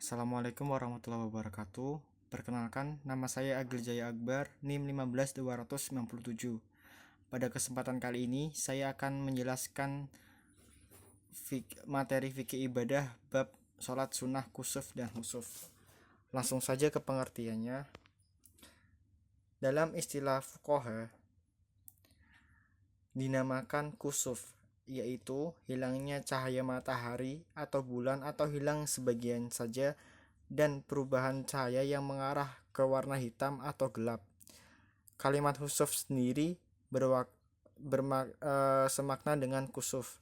Assalamualaikum warahmatullahi wabarakatuh. Perkenalkan, nama saya Agil Jaya Akbar, NIM 15297. Pada kesempatan kali ini, saya akan menjelaskan materi fikih ibadah bab sholat sunnah kusuf dan khusuf. Langsung saja ke pengertiannya. Dalam istilah fuqaha, dinamakan kusuf, yaitu hilangnya cahaya matahari atau bulan atau hilang sebagian saja dan perubahan cahaya yang mengarah ke warna hitam atau gelap. Kalimat khusuf sendiri semakna dengan kusuf.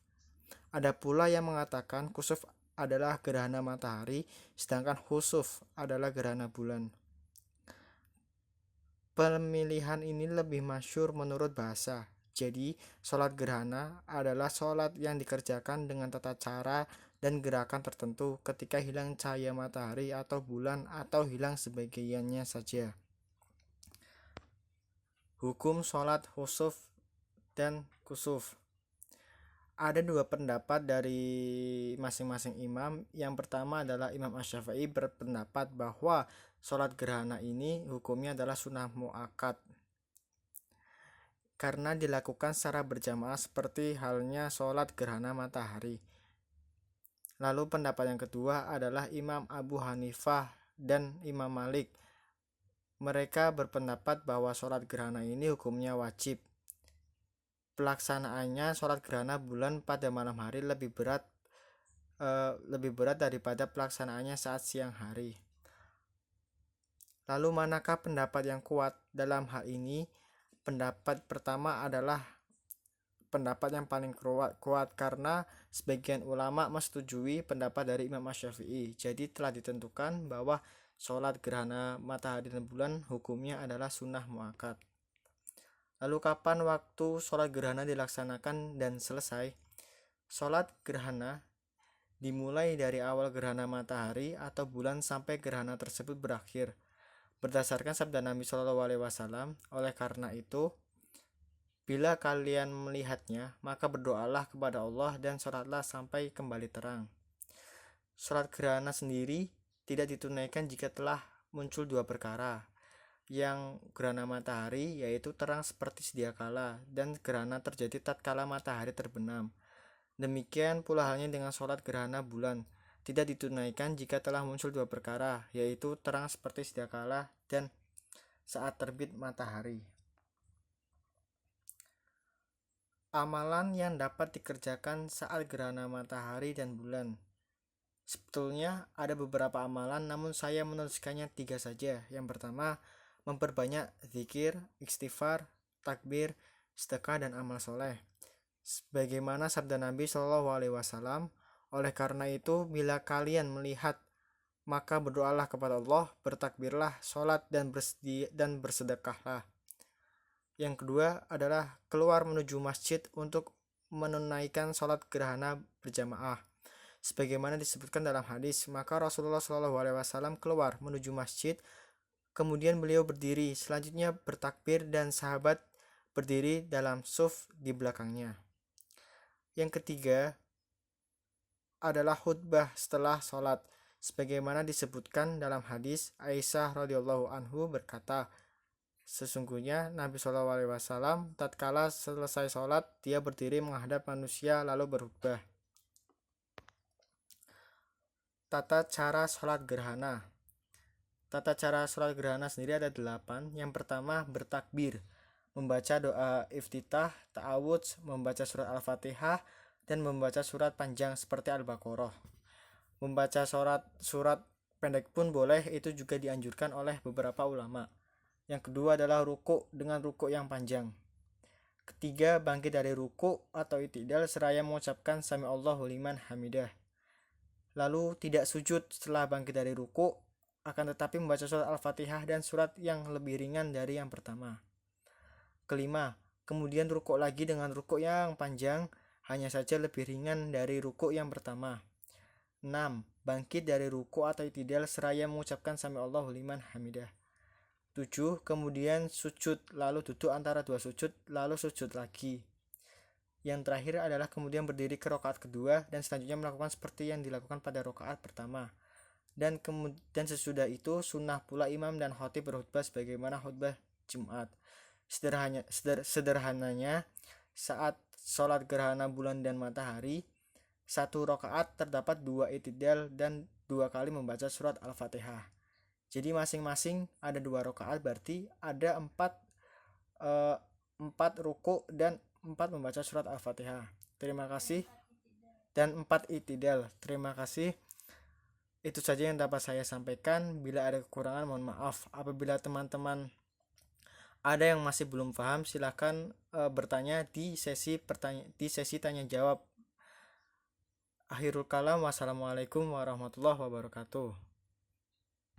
Ada pula yang mengatakan kusuf adalah gerhana matahari, sedangkan khusuf adalah gerhana bulan. Pemilihan ini lebih masyhur menurut bahasa. Jadi, sholat gerhana adalah sholat yang dikerjakan dengan tata cara dan gerakan tertentu ketika hilang cahaya matahari atau bulan atau hilang sebagiannya saja. Hukum sholat khusuf dan kusuf. Ada dua pendapat dari masing-masing imam. Yang pertama adalah Imam Asy-Syafi'i berpendapat bahwa sholat gerhana ini hukumnya adalah sunnah muakkad karena dilakukan secara berjamaah seperti halnya sholat gerhana matahari. Lalu pendapat yang kedua adalah Imam Abu Hanifah dan Imam Malik. Mereka berpendapat bahwa sholat gerhana ini hukumnya wajib. Pelaksanaannya sholat gerhana bulan pada malam hari lebih berat daripada pelaksanaannya saat siang hari. Lalu manakah pendapat yang kuat dalam hal ini? Pendapat pertama adalah pendapat yang paling kuat karena sebagian ulama menyetujui pendapat dari Imam Asy-Syafi'i. Jadi telah ditentukan bahwa sholat gerhana matahari dan bulan hukumnya adalah sunnah muakkad. Lalu kapan waktu sholat gerhana dilaksanakan dan selesai? Sholat gerhana dimulai dari awal gerhana matahari atau bulan sampai gerhana tersebut berakhir. Berdasarkan sabda Nabi SAW, oleh karena itu, bila kalian melihatnya, maka berdoalah kepada Allah dan sholatlah sampai kembali terang. Sholat gerhana sendiri tidak ditunaikan jika telah muncul dua perkara. Yang gerhana matahari yaitu terang seperti sedia kala dan gerhana terjadi tatkala matahari terbenam. Demikian pula halnya dengan sholat gerhana bulan, tidak ditunaikan jika telah muncul dua perkara, yaitu terang seperti sedia kala dan saat terbit matahari. Amalan yang dapat dikerjakan saat gerhana matahari dan bulan. Sebetulnya ada beberapa amalan, namun saya menuliskannya 3 saja. Yang pertama, memperbanyak zikir, istighfar, takbir, sedekah, dan amal soleh. Sebagaimana sabda Nabi SAW, oleh karena itu bila kalian melihat, maka berdoalah kepada Allah, bertakbirlah, sholat, dan bersedekahlah. Yang kedua adalah keluar menuju masjid untuk menunaikan sholat gerhana berjamaah. Sebagaimana disebutkan dalam hadis, maka Rasulullah SAW keluar menuju masjid, kemudian beliau berdiri, selanjutnya bertakbir dan sahabat berdiri dalam suf di belakangnya. Yang ketiga adalah khutbah setelah sholat. Sebagaimana disebutkan dalam hadis, Aisyah radhiyallahu anhu berkata, sesungguhnya Nabi SAW tatkala selesai sholat, dia berdiri menghadap manusia lalu berkhutbah. Tata cara sholat gerhana. Tata cara sholat gerhana sendiri ada 8. Yang pertama, bertakbir, membaca doa iftitah, ta'awudz, membaca surat Al-Fatihah, dan membaca surat panjang seperti Al-Baqarah. Membaca surat pendek pun boleh, itu juga dianjurkan oleh beberapa ulama. Yang kedua adalah ruku dengan ruku yang panjang. Ketiga, bangkit dari ruku atau i'tidal seraya mengucapkan sami Allahu liman hamidah. Lalu tidak sujud setelah bangkit dari ruku, akan tetapi membaca surat Al-Fatihah dan surat yang lebih ringan dari yang pertama. Kelima, kemudian ruku lagi dengan ruku yang panjang, hanya saja lebih ringan dari ruku yang pertama. 6. Bangkit dari ruku atau i'tidal seraya mengucapkan sami Allahu liman hamidah. 7. Kemudian sujud, lalu duduk antara dua sujud, lalu sujud lagi. Yang terakhir adalah kemudian berdiri ke rakaat kedua dan selanjutnya melakukan seperti yang dilakukan pada rakaat pertama. dan sesudah itu sunnah pula imam dan khatib berkhutbah sebagaimana khutbah Jumat. Sederhananya, saat sholat gerhana bulan dan matahari, 1 rakaat terdapat 2 i'tidal dan 2 kali membaca surat Al-Fatihah. Jadi masing-masing ada 2 rakaat, berarti ada 4 ruku dan 4 membaca surat Al-Fatihah. Terima kasih. Dan 4 i'tidal. Terima kasih. Itu saja yang dapat saya sampaikan. Bila ada kekurangan mohon maaf. Apabila teman-teman ada yang masih belum paham, silakan bertanya di sesi tanya jawab. Akhirul kalam, wassalamualaikum warahmatullahi wabarakatuh.